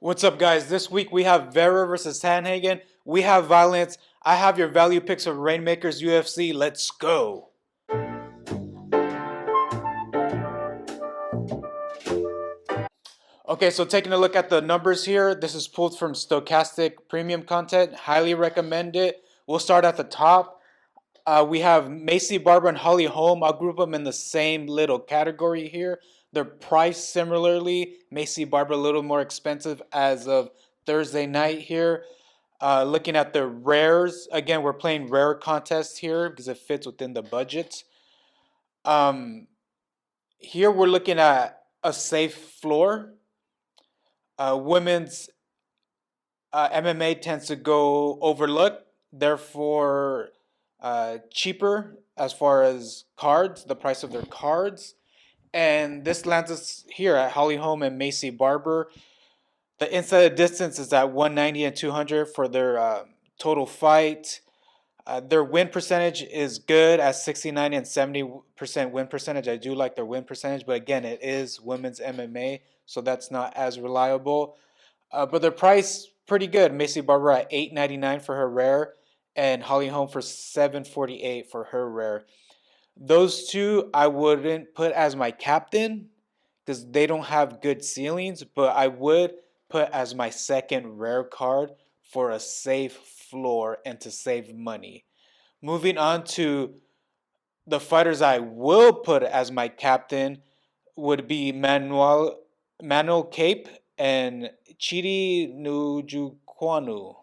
What's up, guys? This week we have Vera versus Sandhagen. We have violence. I have your value picks of Reignmakers UFC. Let's go. Okay, so taking a look at the numbers here, this is pulled from Stochastic Premium Content. Highly recommend it. We'll start at the top. We have Macy Barber and Holly Holm. I'll group them in the same little category here. They're priced similarly. Macy Barber a little more expensive as of Thursday night here. Looking at the rares, again, we're playing rare contests here because it fits within the budget. Um, Here we're looking at a safe floor. Women's MMA tends to go overlooked, therefore cheaper as far as cards, the price of their cards. And this lands us here at Holly Holm and Macy Barber. The inside distance is at 190 and 200 for their total fight. Their win percentage is good at 69 and 70% win percentage. I do like their win percentage, but again, it is women's MMA, so that's not as reliable. But their price pretty good. Macy Barber at $8.99 for her rare, and Holly Holm for $7.48 for her rare. Those two I wouldn't put as my captain because they don't have good ceilings, but I would put as my second rare card for a safe floor and to save money. Moving on to the fighters I will put as my captain would be Manuel Cape and Chidi Nujukwanu.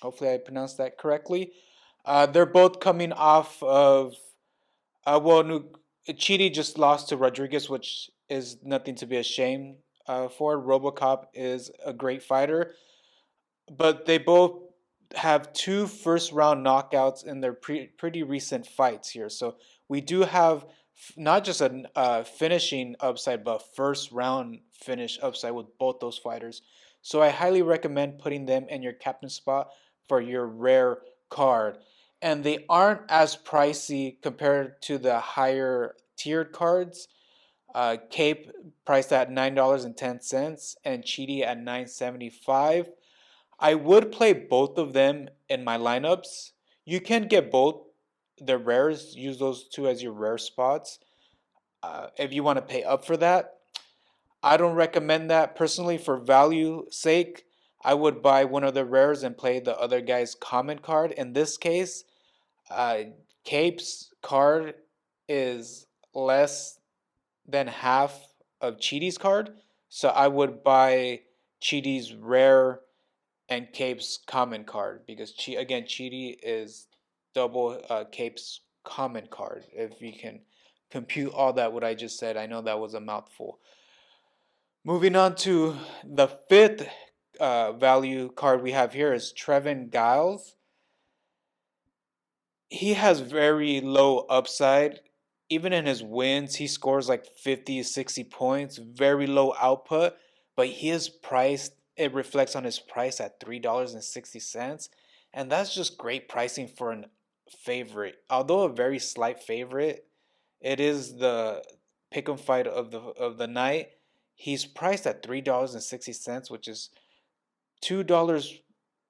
Hopefully I pronounced that correctly. They're both coming off of Chidi just lost to Rodriguez, which is nothing to be ashamed for. RoboCop is a great fighter, but they both have two first round knockouts in their pretty recent fights here. So we do have not just a finishing upside, but first round finish upside with both those fighters. So I highly recommend putting them in your captain spot for your rare card. And they aren't as pricey compared to the higher tiered cards. Cape priced at $9.10 and Cheaty at $9.75. I would play both of them in my lineups. You can get both the rares, use those two as your rare spots if you want to pay up for that. I don't recommend that personally for value sake. I would buy one of the rares and play the other guy's common card. In this case, uh, Cape's card is less than half of Cheaty's card, so I would buy Cheaty's rare and Cape's common card because again, Cheaty is double Cape's common card. If you can compute all that what I just said, I know that was a mouthful. Moving on to the fifth value card we have here is Trevin Giles. He has very low upside. Even in his wins, he scores like 50, 60 points, very low output, but he is priced, it reflects on his price at $3.60. And that's just great pricing for a favorite. Although a very slight favorite, it is the pick'em fight of the night. He's priced at $3.60, which is $2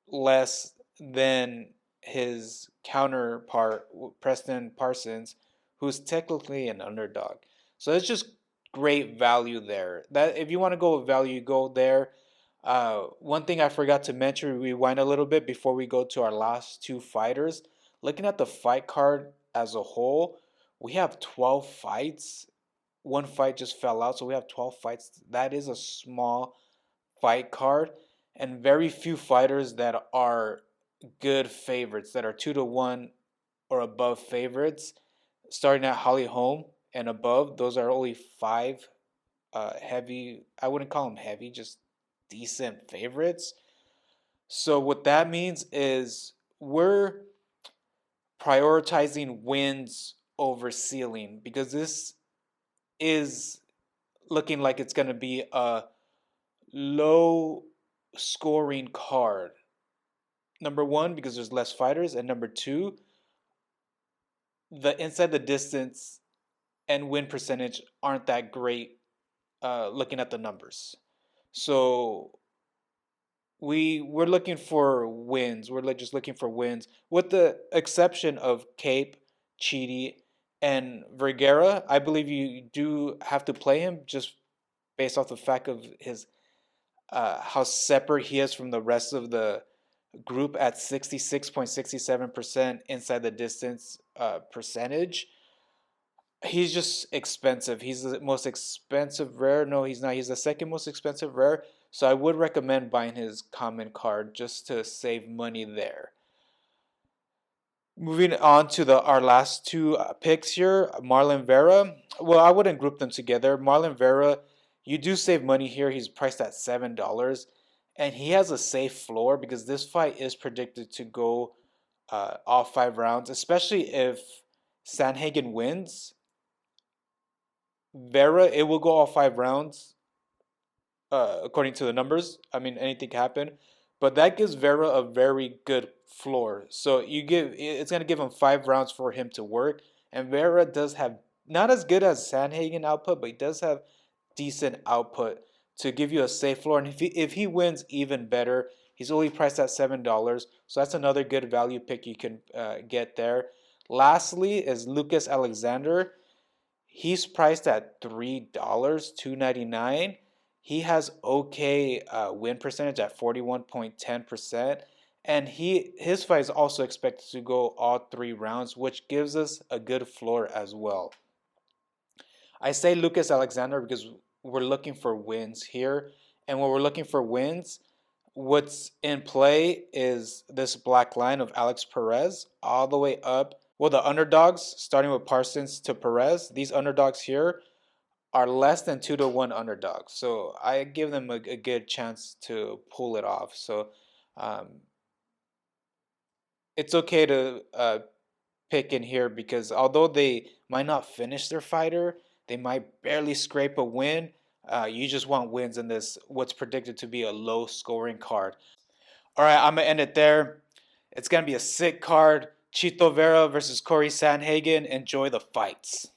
less than his counterpart Preston Parsons, who's technically an underdog. So it's just great value there. That if you want to go with value, go there. One thing I forgot to mention, rewind a little bit before we go to our last two fighters. Looking at the fight card as a whole, we have 12 fights. One fight just fell out, so we have 12 fights. That is a small fight card, and very few fighters that are good favorites, that are 2-1 or above favorites. Starting at Holly Holm and above, those are only five heavy. I wouldn't call them heavy, just decent favorites. So what that means is we're prioritizing wins over ceiling because this is looking like it's going to be a low scoring card. Number one, because there's less fighters, and number two, the inside the distance and win percentage aren't that great looking at the numbers. So we're looking for wins. We're just looking for wins, with the exception of Cape, Chidi, and Vergara. I believe you do have to play him just based off the fact of his how separate he is from the rest of the group at 66.67% inside the distance percentage. He's just expensive. He's the most expensive rare. No, he's not. He's the second most expensive rare. So I would recommend buying his common card just to save money there. Moving on to the our last two picks here, Marlon Vera. Well, I wouldn't group them together. Marlon Vera, you do save money here. He's priced at $7, and he has a safe floor because this fight is predicted to go all 5 rounds, especially if Sandhagen wins. Vera, it will go all 5 rounds, according to the numbers. I mean, anything can happen, but that gives Vera a very good floor. So it's gonna give him 5 rounds for him to work, and Vera does have not as good as Sandhagen output, but he does have decent output to give you a safe floor. And if he wins, even better. He's only priced at $7, so that's another good value pick you can get there. Lastly, is Lucas Alexander. He's priced at $3, 299. He has okay win percentage at 41.10%. And his fight is also expected to go all 3 rounds, which gives us a good floor as well. I say Lucas Alexander because we're looking for wins here. And when we're looking for wins, what's in play is this black line of Alex Perez all the way up. Well, the underdogs, starting with Parsons to Perez, these underdogs here are less than 2-1 underdogs. So I give them a good chance to pull it off. So um, it's okay to pick in here because although they might not finish their fighter, they might barely scrape a win. You just want wins in this, what's predicted to be a low scoring card. All right, I'm going to end it there. It's going to be a sick card. Chito Vera versus Corey Sandhagen. Enjoy the fights.